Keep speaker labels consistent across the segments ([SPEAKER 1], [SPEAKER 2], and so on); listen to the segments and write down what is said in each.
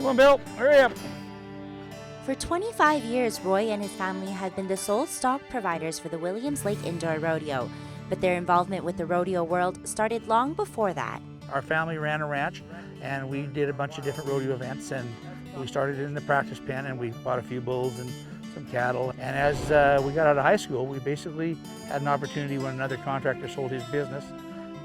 [SPEAKER 1] Come on, Bill, hurry up.
[SPEAKER 2] For 25 years, Roy and his family had been the sole stock providers for the Williams Lake Indoor Rodeo, but their involvement with the rodeo world started long before that.
[SPEAKER 1] Our family ran a ranch, and we did a bunch of different rodeo events, and we started in the practice pen, and we bought a few bulls and some cattle. And as we got out of high school, we basically had an opportunity when another contractor sold his business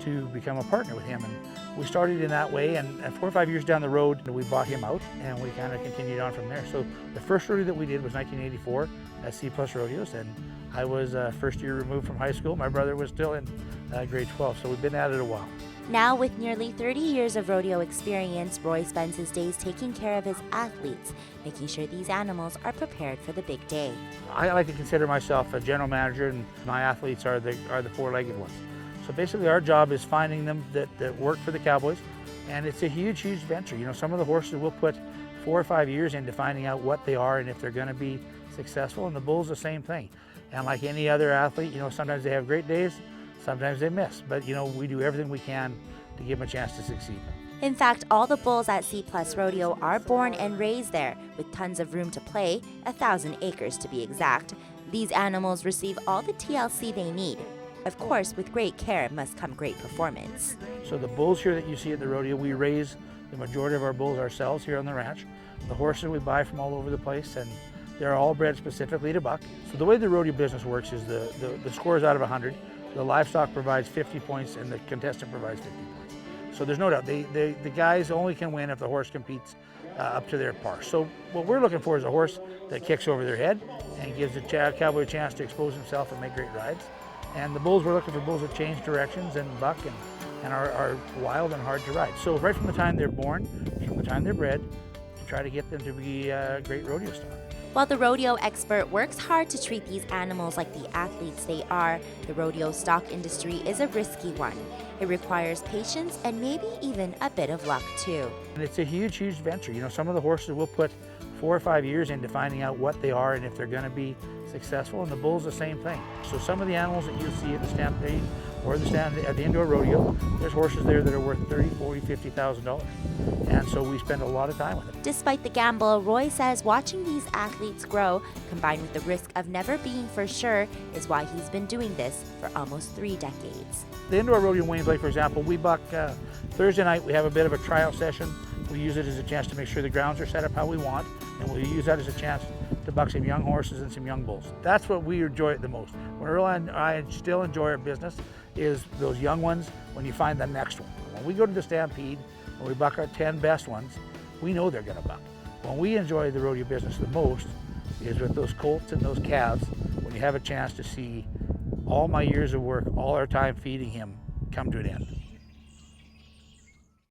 [SPEAKER 1] to become a partner with him. And we started in that way, and 4 or 5 years down the road, we bought him out, and we kind of continued on from there. So the first rodeo that we did was 1984 at C+ Rodeos, and I was first year removed from high school. My brother was still in grade 12, so we've been at it a while.
[SPEAKER 2] Now, with nearly 30 years of rodeo experience, Roy spends his days taking care of his athletes, making sure these animals are prepared for the big day.
[SPEAKER 1] I like to consider myself a general manager, and my athletes are the four-legged ones. So basically our job is finding them that work for the cowboys, and it's a huge venture. You know, some of the horses will put 4 or 5 years into finding out what they are and if they're going to be successful, and the bull's the same thing. And like any other athlete, you know, sometimes they have great days, sometimes they miss, but you know, we do everything we can to give them a chance to succeed.
[SPEAKER 2] In fact, all the bulls at C+ Rodeo are born and raised there, with tons of room to play, 1,000 acres to be exact. These animals receive all the TLC they need. Of course, with great care must come great performance.
[SPEAKER 1] So the bulls here that you see at the rodeo, we raise the majority of our bulls ourselves here on the ranch. The horses we buy from all over the place, and they're all bred specifically to buck. So the way the rodeo business works is the score is out of 100. The livestock provides 50 points, and the contestant provides 50 points. So there's no doubt, the guys only can win if the horse competes up to their par. So what we're looking for is a horse that kicks over their head and gives the cowboy a chance to expose himself and make great rides. And the bulls, we're looking for bulls that change directions and buck and are wild and hard to ride. So right from the time they're born, from the time they're bred, to try to get them to be a great rodeo star.
[SPEAKER 2] While the rodeo expert works hard to treat these animals like the athletes they are, the rodeo stock industry is a risky one. It requires patience and maybe even a bit of luck too.
[SPEAKER 1] And it's a huge venture. You know, some of the horses will put 4 or 5 years into finding out what they are and if they're going to be successful, and the bull's the same thing. So some of the animals that you'll see at the stampede or the stand at the indoor rodeo, there's horses there that are worth $30,000, $40,000, $50,000. And so we spend a lot of time with them.
[SPEAKER 2] Despite the gamble, Roy says watching these athletes grow, combined with the risk of never being for sure, is why he's been doing this for almost 3 decades.
[SPEAKER 1] The indoor rodeo in Williams Lake, for example, we buck Thursday night. We have a bit of a tryout session. We use it as a chance to make sure the grounds are set up how we want, and we use that as a chance to buck some young horses and some young bulls. That's what we enjoy the most. What Earl and I still enjoy our business is those young ones when you find the next one. When we go to the stampede and we buck our 10 best ones, we know they're going to buck. When we enjoy the rodeo business the most is with those colts and those calves, when you have a chance to see all my years of work, all our time feeding him, come to an end.